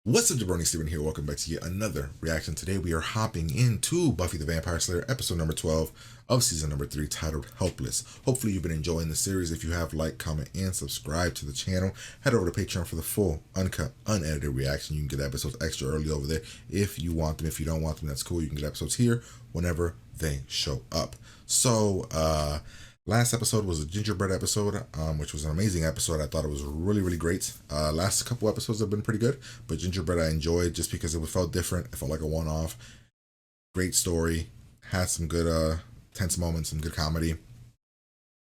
What's up, Jabroni? Steven here. Welcome back to yet another reaction. Today we are hopping into Buffy the Vampire Slayer, episode number 12 of season number 3, titled Helpless. Hopefully you've been enjoying the series. If you have, like, comment, and subscribe to the channel. Head over to Patreon for the full, uncut, unedited reaction. You can get episodes extra early over there if you want them. If you don't want them, that's cool. You can get episodes here whenever they show up. So, last episode was a gingerbread episode, which was an amazing episode. I thought it was really great. Last couple episodes have been pretty good, but gingerbread I enjoyed just because it felt different. It felt like a one-off. Great story. Had some good tense moments, some good comedy,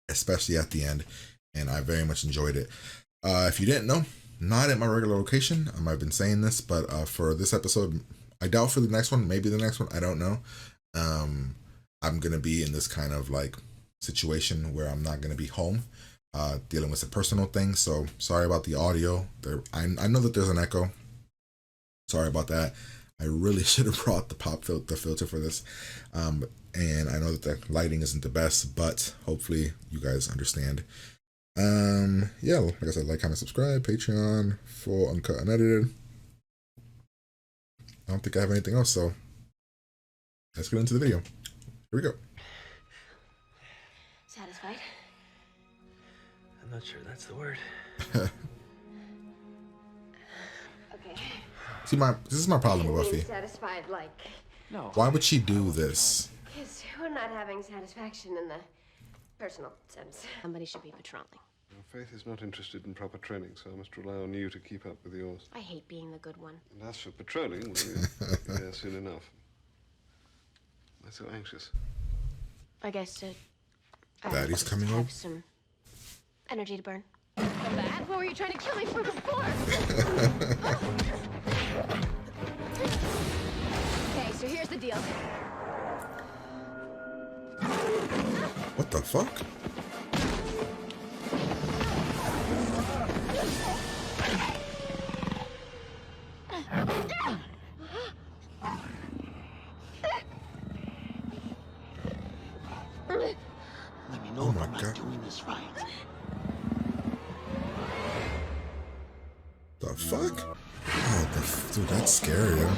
especially at the end, and I very much enjoyed it. If you didn't know, not at my regular location. I've been saying this, but for this episode, I doubt for the next one, maybe the next one, I don't know. I'm gonna be in this kind of like situation where I'm not going to be home, dealing with some personal things. So sorry about the audio there. I know that there's an echo. Sorry about that. I really should have brought the filter for this. And I know that the lighting isn't the best, but hopefully you guys understand. Yeah, like I said, like, comment, subscribe, Patreon, full, uncut, unedited. I don't think I have anything else, so let's get into the video. Here we go. Satisfied? I'm not sure that's the word. Okay. See, this is my problem with Buffy. Satisfied, like... No. Why would she do this? Because we're not having satisfaction in the personal sense. Somebody should be patrolling. Well, Faith is not interested in proper training, so I must rely on you to keep up with yours. I hate being the good one. And as for patrolling, we'll be there soon enough. I'm so anxious. I guess Daddy's coming have home. some energy to burn. That? What were you trying to kill me for before? Okay, so here's the deal. What the fuck? Let me know Oh if my I'm not God. doing this right. The fuck? Oh, dude, that's scary, yo.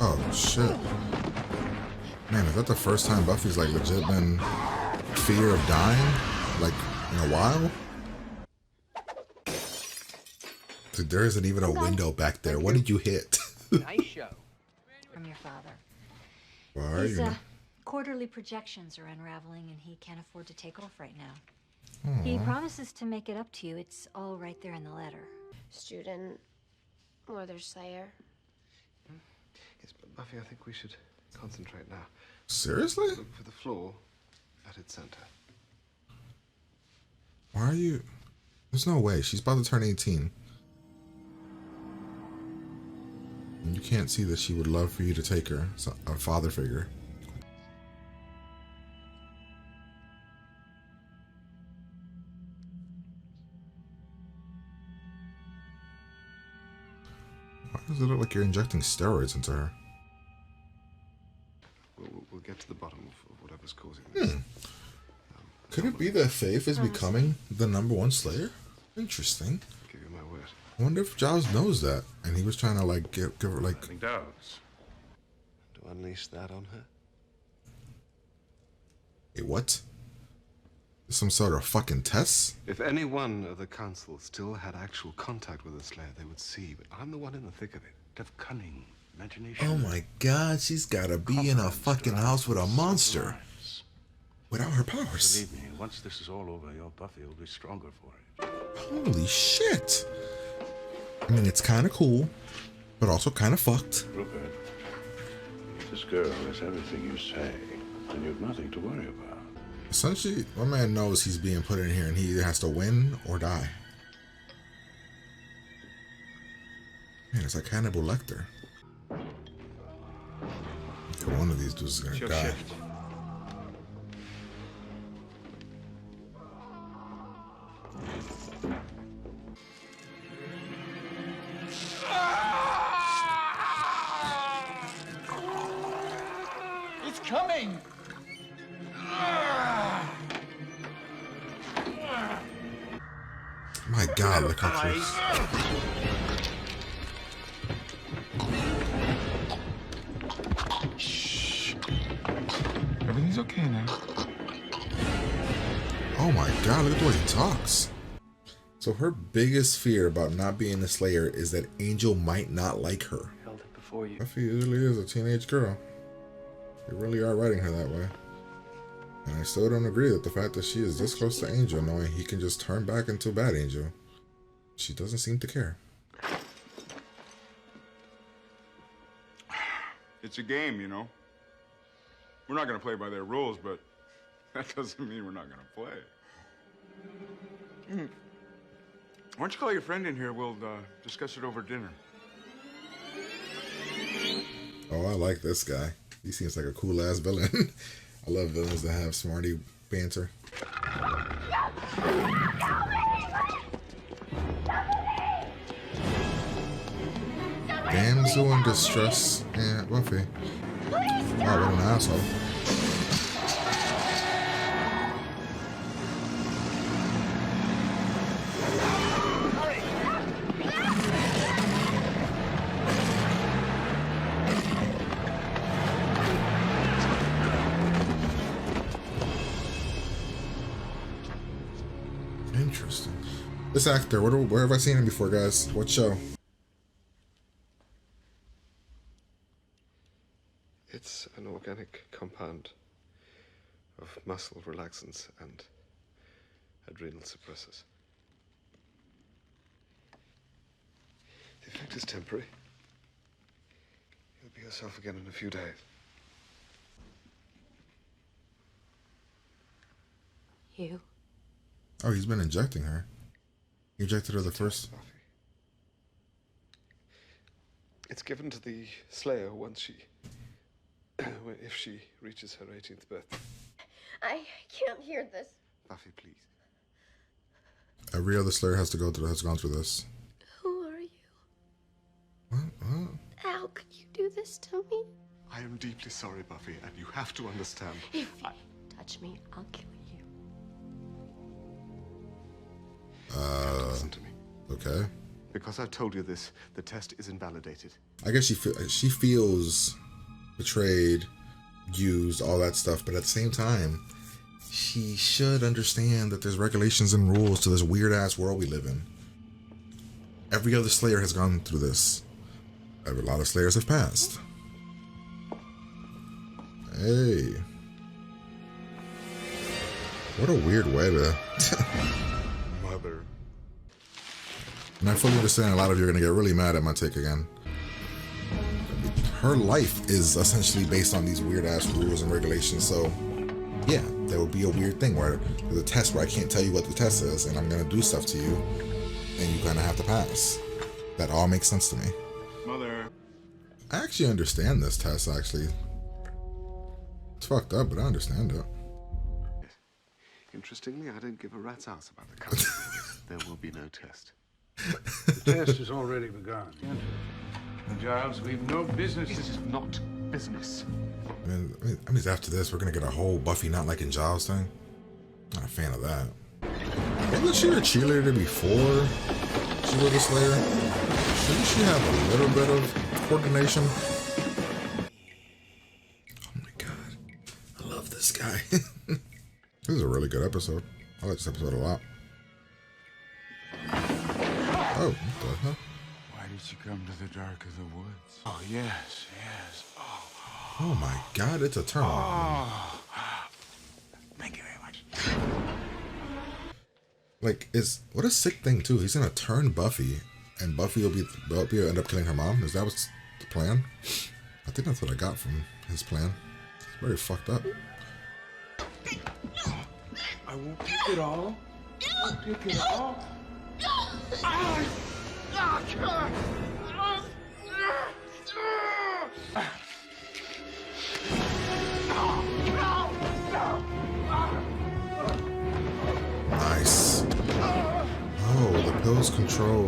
Oh, shit. Man, is that the first time Buffy's, like, legit been fear of dying? Like, in a while? Dude, there isn't even a window back there. What did you hit? Nice show. From your father. Why are His you? quarterly projections are unraveling and he can't afford to take off right now. He promises to make it up to you. It's all right there in the letter. Student, Mother Slayer. Yes, but Buffy, I think we should concentrate now. Seriously? Look for the floor at its center. Why are you... There's no way. She's about to turn 18. And you can't see that she would love for you to take her. So, a father figure. Why does it look like you're injecting steroids into her? We'll get to the bottom of whatever's causing this. Could it be that Faith is becoming the #1 Slayer? Interesting. I'll give you my word. I wonder if Giles knows that, and he was trying to like give her like. Having doubts. To unleash that on her? Wait, what? Some sort of fucking test? If any one of the council still had actual contact with the Slayer, they would see, but I'm the one in the thick of it. Of cunning, imagination. Oh my God, she's gotta be in a fucking house with a monster without her powers. Believe me, once this is all over, your Buffy will be stronger for it. Holy shit! I mean, it's kind of cool, but also kind of fucked. Rupert, if this girl is everything you say, then you've nothing to worry about. Essentially, my man knows he's being put in here, and he either has to win or die. Man, it's like Hannibal Lecter. Okay, one of these dudes is gonna Your die. shift. It's coming! My God, look how close. okay now. Oh my god, look at the way he talks. So her biggest fear about not being the Slayer is that Angel might not like her. Held it before you. Buffy usually is a teenage girl. They really are writing her that way. And I still don't agree with the fact that she is this close to Angel, knowing he can just turn back into a bad Angel. She doesn't seem to care. It's a game, you know. We're not gonna play by their rules, but that doesn't mean we're not gonna play. Why don't you call your friend in here? We'll discuss it over dinner. Oh, I like this guy. He seems like a cool ass villain. I love villains that have smarty banter. Damsel in distress. Yeah, Buffy. Oh, what an asshole. Interesting. This actor, where have I seen him before, guys? What show? It's an organic compound of muscle relaxants and adrenal suppressors. The effect is temporary. You'll be yourself again in a few days. You? Oh, he's been injecting her. He injected her the first. Buffy. It's given to the Slayer once she, if she reaches her 18th birthday. I can't hear this. Buffy, please. Every other Slayer has gone through this. Who are you? What? How could you do this to me? I am deeply sorry, Buffy, and you have to understand. If you touch me, I'll kill you. Listen to me. Okay. Because I've told you this, the test is invalidated. I guess she feels betrayed, used, all that stuff, but at the same time, she should understand that there's regulations and rules to this weird ass world we live in. Every other Slayer has gone through this. A lot of Slayers have passed. Hey. What a weird way to... Mother. And I fully understand a lot of you are going to get really mad at my take again. Her life is essentially based on these weird ass rules and regulations, so yeah, there would be a weird thing where there's a test where I can't tell you what the test is and I'm going to do stuff to you and you kind of have to pass. That all makes sense to me. Mother. I actually understand this test, actually. It's fucked up, but I understand it. Interestingly, I don't give a rat's ass about the country. There will be no test. The test has already begun. Giles, we've no business. This is not business. I mean, after this, we're going to get a whole Buffy not liking Giles thing. Not a fan of that. Wasn't she a cheerleader before she was a Slayer? Shouldn't she have a little bit of coordination? Oh my god. I love this guy. This is a really good episode. I like this episode a lot. Oh, what the hell? Why did she come to the dark of the woods? Oh, yes, yes. Oh my god, it's a turn on. Oh. Thank you very much. Like, what a sick thing too. He's gonna turn Buffy, and Buffy will end up killing her mom. Is that what's the plan? I think that's what I got from his plan. It's very fucked up. I won't take it all. I won't take it all. Nice. Oh, the pills control.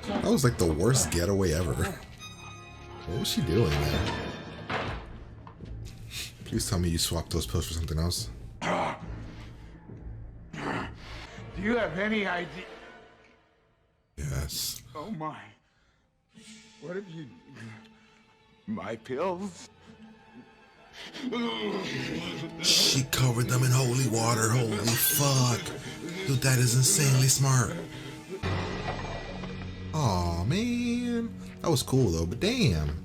That was like the worst getaway ever. What was she doing there? Please tell me you swapped those pills for something else. Do you have any idea? Yes. Oh, my. What have you... My pills? She covered them in holy water. Holy fuck. Dude, that is insanely smart. Aw, man. That was cool, though, but damn.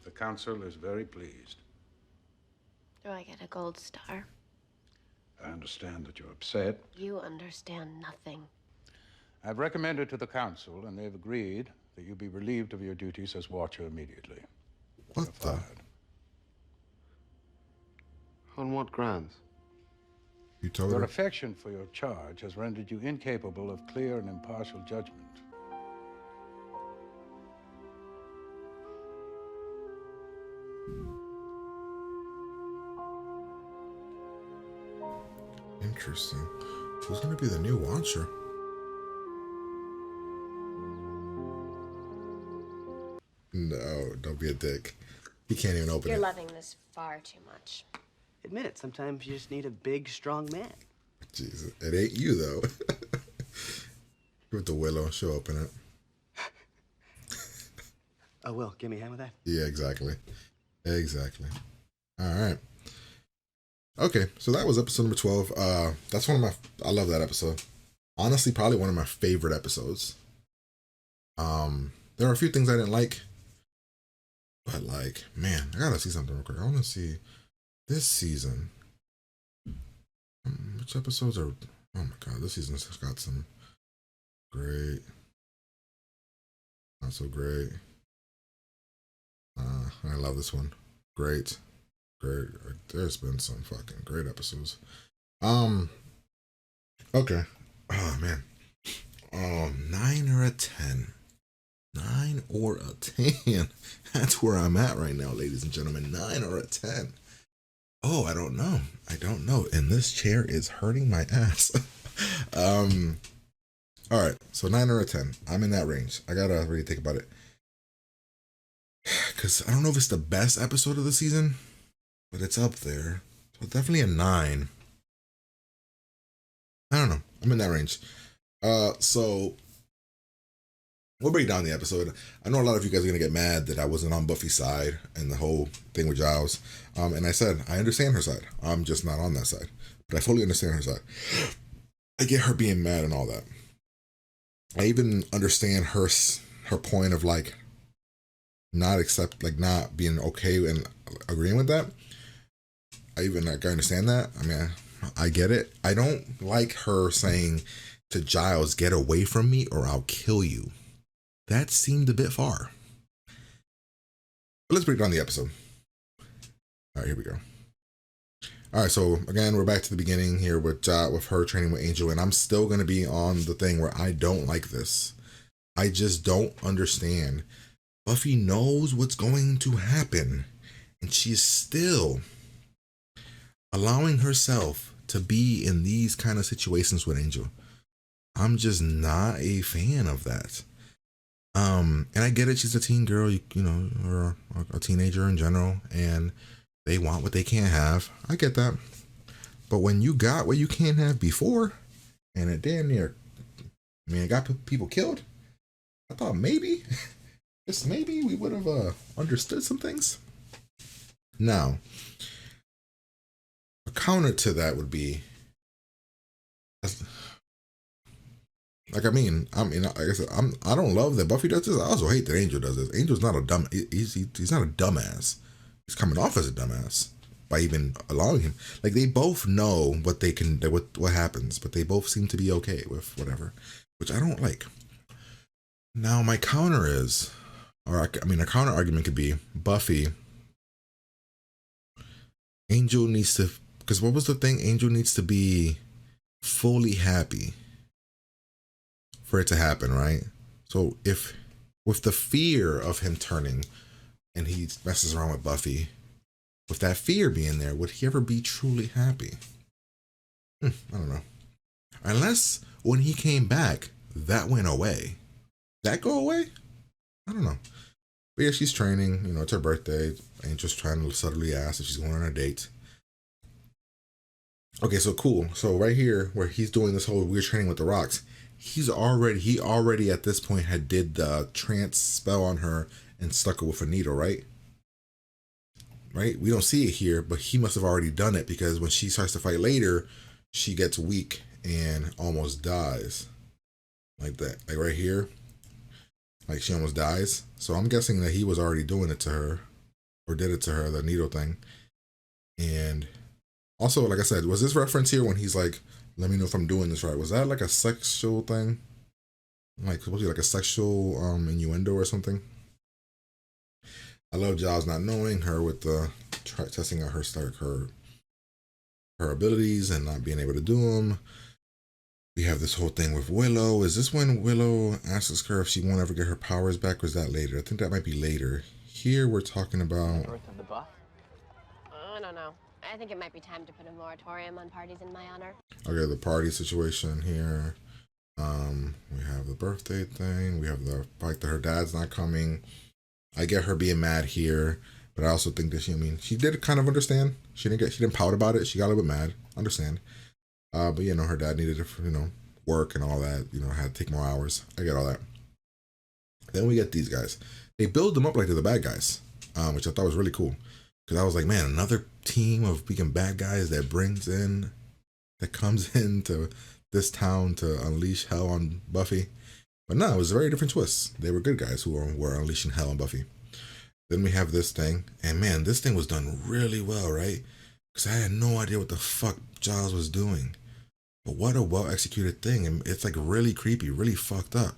The council is very pleased. Do I get a gold star? I understand that you're upset. You understand nothing. I've recommended to the council, and they've agreed that you be relieved of your duties as watcher immediately. What You're the? fired. On what grounds? You told Your her? affection for your charge has rendered you incapable of clear and impartial judgment. Interesting. Who's gonna be the new Watcher? No, don't be a dick. He can't even open You're it. loving this far too much. Admit it, sometimes you just need a big, strong man. Jesus, it ain't you though. With the Willow, she'll open it. Oh, Will, give me a hand with that. Yeah, exactly. Exactly. All right. Okay, so that was episode number 12. That's one of my, I love that episode. Honestly, probably one of my favorite episodes. There are a few things I didn't like, but like, man, I gotta see something real quick. I want to see this season. Which episodes are? Oh my god, this season's got some great, not so great. I love this one. Great. There's been some fucking great episodes. Okay. Oh man. 9 or a 10. 9 or a 10. That's where I'm at right now, ladies and gentlemen. 9 or a 10. Oh, I don't know. And this chair is hurting my ass. All right. So 9 or a 10. I'm in that range. I gotta really think about it. Because I don't know if it's the best episode of the season, but it's up there. So definitely a 9. I don't know. I'm in that range. So we'll break down the episode. I know a lot of you guys are going to get mad that I wasn't on Buffy's side and the whole thing with Giles. And I said, I understand her side. I'm just not on that side. But I fully understand her side. I get her being mad and all that. I even understand her point of like not being okay and agreeing with that. I understand that. I mean, I get it. I don't like her saying to Giles, get away from me or I'll kill you. That seemed a bit far. But let's break down the episode. All right, here we go. All right, so again, we're back to the beginning here with her training with Angel, and I'm still going to be on the thing where I don't like this. I just don't understand. Buffy knows what's going to happen, and she's still allowing herself to be in these kind of situations with Angel. I'm just not a fan of that. And I get it, she's a teen girl, you know, or a teenager in general, and they want what they can't have. I get that. But when you got what you can't have before, and it damn near, it got people killed, I thought maybe, just maybe we would have understood some things. Now, a counter to that would be, like, like I said, I don't love that Buffy does this. I also hate that Angel does this. Angel's not a dumb. He's not a dumbass. He's coming off as a dumbass by even allowing him. Like, they both know what they can, what happens, but they both seem to be okay with whatever, which I don't like. Now, my counter is, a counter argument could be Buffy. Angel needs to, because what was the thing? Angel needs to be fully happy for it to happen, right? So if with the fear of him turning and he messes around with Buffy, with that fear being there, would he ever be truly happy? I don't know. Unless when he came back, that went away. That go away? I don't know. But yeah, she's training. You know, it's her birthday. Angel's trying to subtly ask if she's going on a date. Okay, so cool. So right here, where he's doing this whole weird training with the rocks, he already at this point had did the trance spell on her and stuck her with a needle, right? right? We don't see it here, but he must have already done it, because when she starts to fight later, she gets weak and almost dies. Like that. Like right here. Like she almost dies. So I'm guessing that he was already doing it to her. Or did it to her, the needle thing. And also, like I said, was this reference here when he's like, let me know if I'm doing this right? Was that like a sexual thing? Like supposed to be like a sexual innuendo or something? I love Giles not knowing her with the testing out her abilities and not being able to do them. We have this whole thing with Willow. Is this when Willow asks her if she won't ever get her powers back, or is that later? I think that might be later. Here we're talking about... I don't know. I think it might be time to put a moratorium on parties in my honor. Okay, the party situation here. We have the birthday thing. We have the fact that her dad's not coming. I get her being mad here, but I also think that she did kind of understand. She didn't pout about it. She got a little bit mad. Understand. But her dad needed to, work and all that. Had to take more hours. I get all that. Then we get these guys. They build them up like they're the bad guys, which I thought was really cool. Because I was like, man, another team of freaking bad guys that comes into this town to unleash hell on Buffy. But no, it was a very different twist. They were good guys who were unleashing hell on Buffy. Then we have this thing. And man, this thing was done really well, right? Because I had no idea what the fuck Giles was doing. But what a well-executed thing. And it's like really creepy, really fucked up.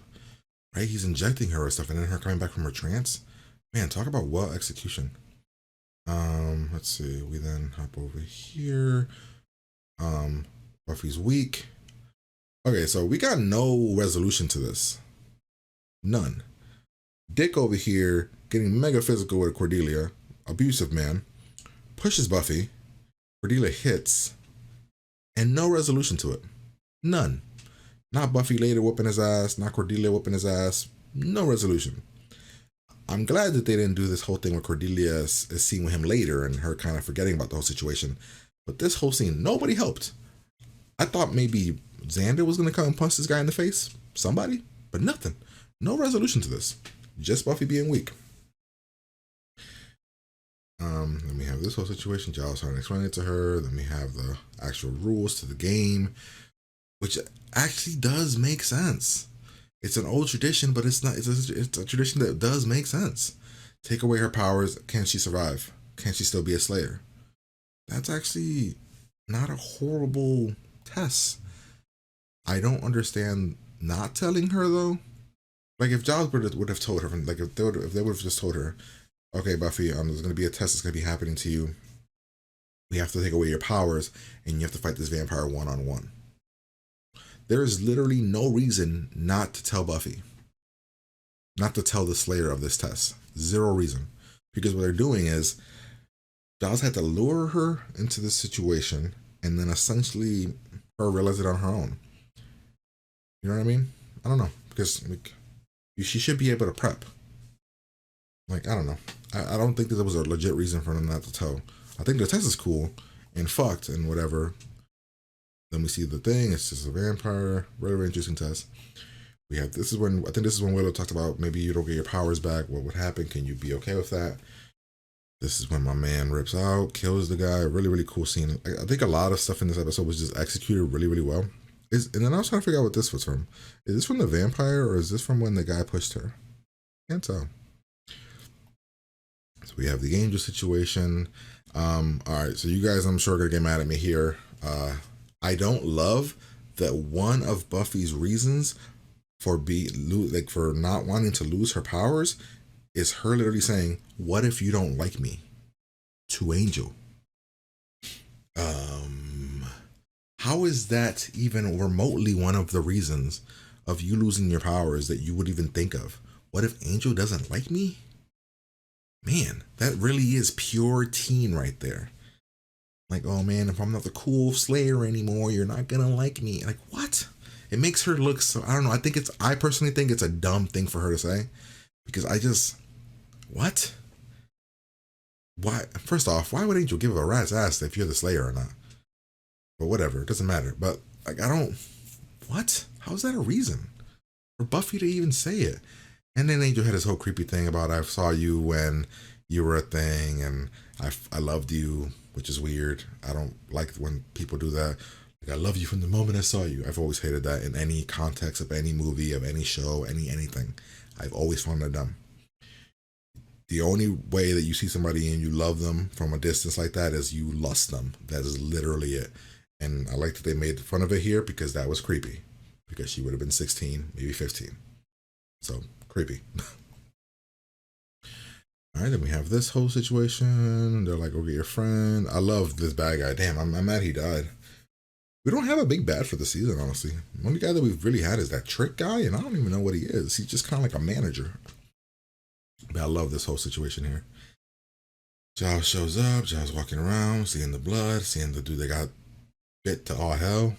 Right? He's injecting her or stuff, and then her coming back from her trance. Man, talk about well-execution. Let's see. We then hop over here. Buffy's weak. Okay, so we got no resolution to this. None. Dick over here getting mega physical with Cordelia. Abusive man. Pushes Buffy. Cordelia hits. And no resolution to it. None. Not Buffy later whooping his ass. Not Cordelia whooping his ass. No resolution. I'm glad that they didn't do this whole thing where Cordelia is seen with him later and her kind of forgetting about the whole situation. But this whole scene, nobody helped. I thought maybe Xander was going to come and punch this guy in the face. Somebody. But nothing. No resolution to this. Just Buffy being weak. Then we have this whole situation. Giles trying to explain it to her. Then we have the actual rules to the game, which actually does make sense. It's an old tradition, but it's not. It's a tradition that does make sense. Take away her powers. Can she survive? Can she still be a Slayer? That's actually not a horrible test. I don't understand not telling her though. Like if Giles would have told her, like if they would have just told her, okay, Buffy, there's going to be a test that's going to be happening to you. We have to take away your powers, and you have to fight this vampire one-on-one. There is literally no reason not to tell Buffy. Not to tell the Slayer of this test. Zero reason. Because what they're doing is, Giles had to lure her into this situation, and then essentially her realize it on her own. You know what I mean? I don't know. Because she should be able to prep. Like, I don't know. I don't think that there was a legit reason for them not to tell. I think the test is cool and fucked and whatever. Then we see the thing. It's just a vampire. Very interesting test. We have, I think this is when Willow talked about maybe you don't get your powers back. What would happen? Can you be okay with that? This is when my man rips out, kills the guy. Really, really cool scene. I think a lot of stuff in this episode was just executed really, really well. And then I was trying to figure out what this was from. Is this from the vampire or is this from when the guy pushed her? Can't tell. So we have the angel situation. All right, so you guys, I'm sure, are gonna get mad at me here. I don't love that one of Buffy's reasons for not wanting to lose her powers is her literally saying, "What if you don't like me?" to Angel. How is that even remotely one of the reasons of you losing your powers that you would even think of? What if Angel doesn't like me? Man, that really is pure teen right there. Like, oh man, if I'm not the cool Slayer anymore, you're not gonna like me. Like, what? It makes her look so, I don't know. I personally think it's a dumb thing for her to say. Because what? Why? First off, why would Angel give a rat's ass if you're the Slayer or not? But whatever, it doesn't matter. But, like, what? How's that a reason? For Buffy to even say it? And then Angel had this whole creepy thing about I saw you when you were a thing, and I loved you, which is weird. I don't like when people do that. Like, I love you from the moment I saw you. I've always hated that in any context of any movie, of any show, anything. I've always found that dumb. The only way that you see somebody and you love them from a distance like that is you lust them. That is literally it. And I like that they made fun of it here because that was creepy. Because she would have been 16, maybe 15. So, creepy. All right, then we have this whole situation. They're like, go get your friend. I love this bad guy. Damn, I'm mad he died. We don't have a big bad for the season, honestly. The only guy that we've really had is that trick guy, and I don't even know what he is. He's just kind of like a manager. But I love this whole situation here. Giles shows up. Giles walking around, seeing the blood, seeing the dude that got bit to all hell.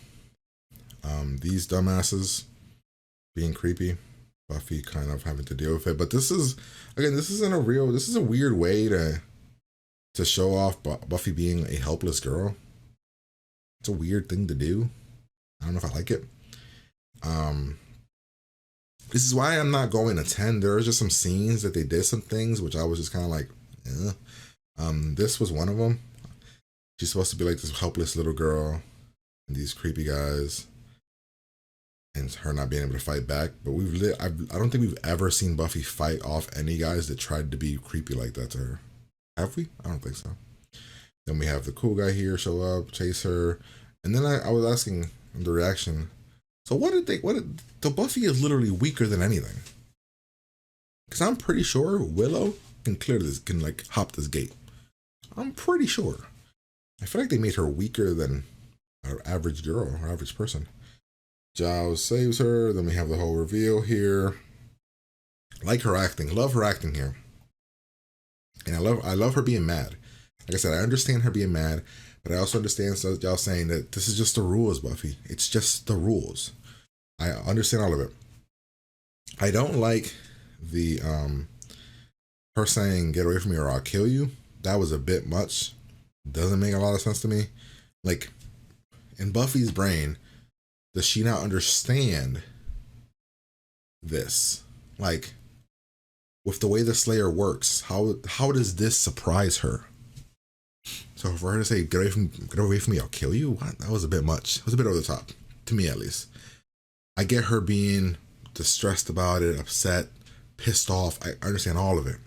These dumbasses being creepy. Buffy kind of having to deal with it. But this is, again, this is a weird way to show off Buffy being a helpless girl. It's a weird thing to do. I don't know if I like it. This is why I'm not going to 10. There are just some scenes that they did some things which I was just kind of like, eh. This was one of them. She's supposed to be like this helpless little girl and these creepy guys, and her not being able to fight back. But I don't think we've ever seen Buffy fight off any guys that tried to be creepy like that to her. Have we? I don't think so. Then we have the cool guy here show up, chase her, and then I was asking the reaction. So so Buffy is literally weaker than anything. Because I'm pretty sure Willow can like hop this gate. I'm pretty sure. I feel like they made her weaker than our average girl or average person. Giles saves her. Then we have the whole reveal here. Like her acting. Love her acting here. And I love her being mad. Like I said, I understand her being mad, but I also understand y'all saying that this is just the rules, Buffy. It's just the rules. I understand all of it. I don't like the her saying, "Get away from me or I'll kill you." That was a bit much. Doesn't make a lot of sense to me. Like, in Buffy's brain, does she not understand this? Like, with the way the Slayer works, how does this surprise her? So for her to say, get away from me, I'll kill you, what? That was a bit much. It was a bit over the top, to me at least. I get her being distressed about it, upset, pissed off. I understand all of it.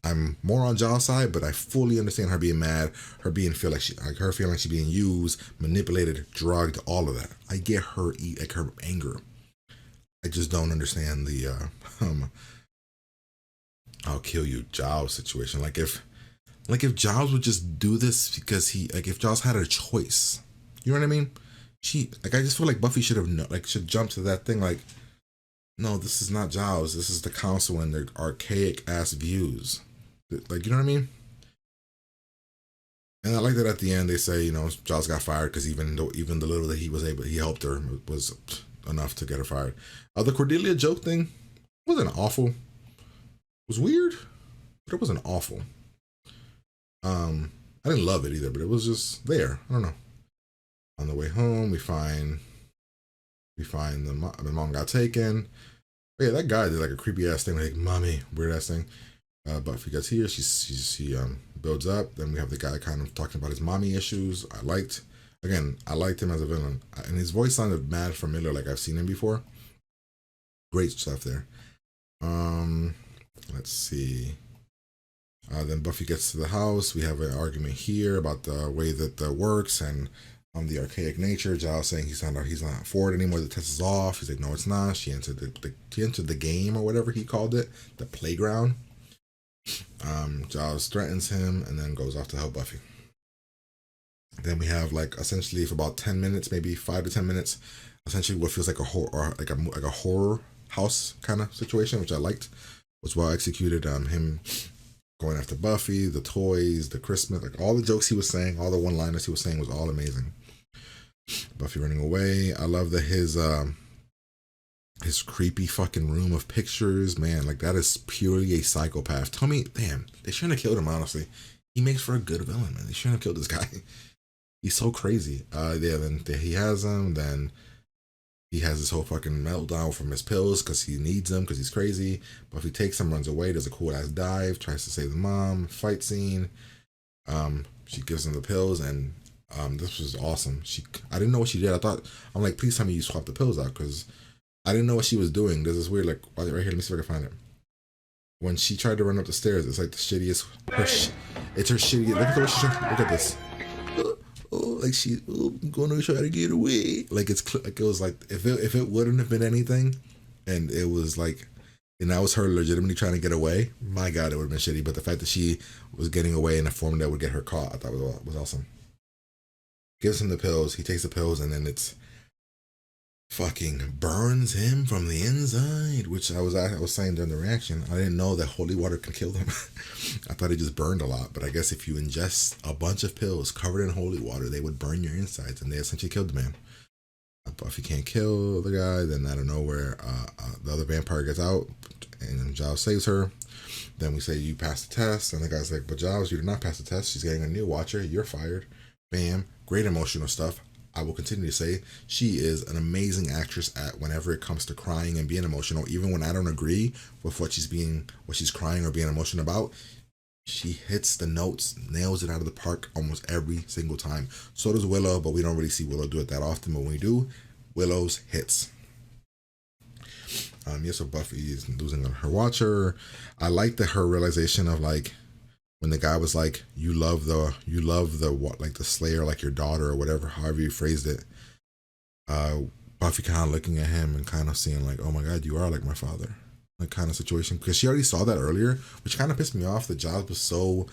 I'm more on Giles' side, but I fully understand her being mad, her feeling like she's being used, manipulated, drugged, all of that. I get her anger. I just don't understand the I'll kill you Giles situation. Like if Giles would just do this because if Giles had a choice, you know what I mean? I just feel like Buffy should jump to that thing like, no, this is not Giles. This is the council and their archaic ass views. Like, you know what I mean? And I like that at the end they say, Giles got fired because even the little that he helped her was enough to get her fired. The Cordelia joke thing wasn't awful. It was weird, but it wasn't awful. I didn't love it either, but it was just there. I don't know. On the way home, we find the mom got taken. But yeah, that guy did like a creepy ass thing, like mommy, weird ass thing. Buffy gets here. She builds up. Then we have the guy kind of talking about his mommy issues. I liked him as a villain, and his voice sounded mad familiar, like I've seen him before. Great stuff there. Let's see. Then Buffy gets to the house. We have an argument here about the way that works and the archaic nature. Giles saying he's not for it anymore. The test is off. He's like, no, it's not. She entered the game or whatever he called it, the playground. Giles threatens him and then goes off to help Buffy. Then we have essentially for about 10 minutes, maybe 5 to 10 minutes, essentially what feels like a horror, like a horror house kind of situation, which I liked. Was well executed. Him going after Buffy, the toys, the Christmas, all the jokes he was saying, all the one-liners he was saying was all amazing. Buffy running away. I love that his creepy fucking room of pictures, man, that is purely a psychopath. Tell me, damn, they shouldn't have killed him, honestly. He makes for a good villain, man. They shouldn't have killed this guy. He's so crazy. Then he has him, then He has this whole fucking meltdown from his pills because he needs them because he's crazy. Buffy takes him, runs away, does a cool ass dive, tries to save the mom. Fight scene. She gives him the pills, and this was awesome. I didn't know what she did. I'm like, please tell me you swapped the pills out, because I didn't know what she was doing. There's this weird, like, right here. Let me see if I can find it. When she tried to run up the stairs, it's like the shittiest. It's her shitty. Look at the way she's trying. Look at this. Like I'm gonna try to get away. Like like it was like if it wouldn't have been anything, and it was like, and that was her legitimately trying to get away. My God, it would have been shitty. But the fact that she was getting away in a form that would get her caught, I thought was awesome. Gives him the pills. He takes the pills, and then it's fucking burns him from the inside. Which I was saying during the reaction, I didn't know that holy water can kill them. I thought it just burned a lot, but I guess if you ingest a bunch of pills covered in holy water, they would burn your insides, and they essentially killed the man. Buffy can't kill the guy. Then out of nowhere, the other vampire gets out, and Giles saves her. Then we say, you passed the test, and the guy's like, but Giles, you did not pass the test. She's getting a new watcher. You're fired. Bam. Great emotional stuff. I will continue to say she is an amazing actress at whenever it comes to crying and being emotional. Even when I don't agree with what she's crying or being emotional about, she hits the notes, nails it out of the park almost every single time. So does Willow, but we don't really see Willow do it that often. But when we do, Willow's hits. So Buffy is losing her watcher. I like her realization of, like, when the guy was like, you love the like the Slayer like your daughter, or whatever, however you phrased it. Buffy kind of looking at him and kind of seeing like, oh my God, you are like my father, like kind of situation, because she already saw that earlier, which kind of pissed me off. The Giles was so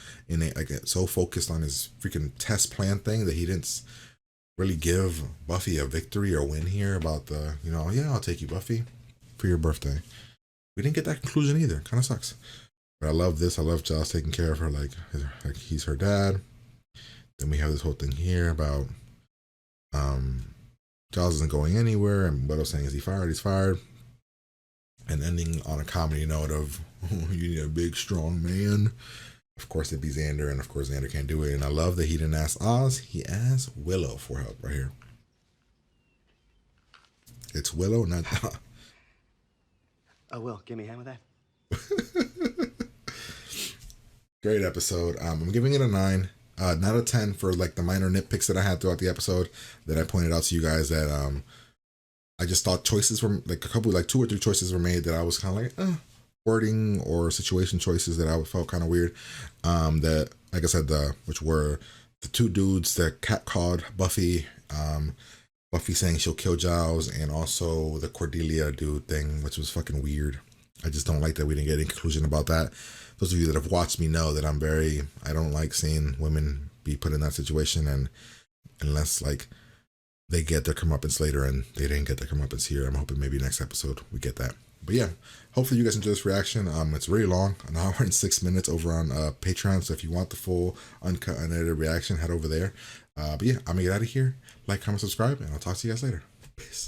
so focused on his freaking test plan thing that he didn't really give Buffy a victory or win here about the, yeah, I'll take you, Buffy, for your birthday. We didn't get that conclusion either. Kind of sucks. But I love this. I love Giles taking care of her like he's her dad. Then we have this whole thing here about Giles isn't going anywhere, and Widow saying, is he fired? He's fired. And ending on a comedy note of, you need a big, strong man. Of course, it'd be Xander, and of course, Xander can't do it. And I love that he didn't ask Oz. He asked Willow for help right here. It's Willow, not... Oh, Will, give me a hand with that. Great episode. I'm giving it a 9, not a 10 for like the minor nitpicks that I had throughout the episode that I pointed out to you guys that I just thought choices were like 2 or 3 choices were made that I was kind of like wording or situation choices that I felt kind of weird. That, like I said, which were the 2 dudes that catcalled Buffy, Buffy saying she'll kill Giles, and also the Cordelia dude thing, which was fucking weird. I just don't like that we didn't get any conclusion about that. Those of you that have watched me know that I don't like seeing women be put in that situation, and unless like they get their comeuppance later, and they didn't get their comeuppance here. I'm hoping maybe next episode we get that. But yeah, hopefully you guys enjoy this reaction. It's really long, an hour and 6 minutes over on Patreon. So if you want the full uncut, unedited reaction, head over there. But yeah, I'm gonna get out of here. Like, comment, subscribe, and I'll talk to you guys later. Peace.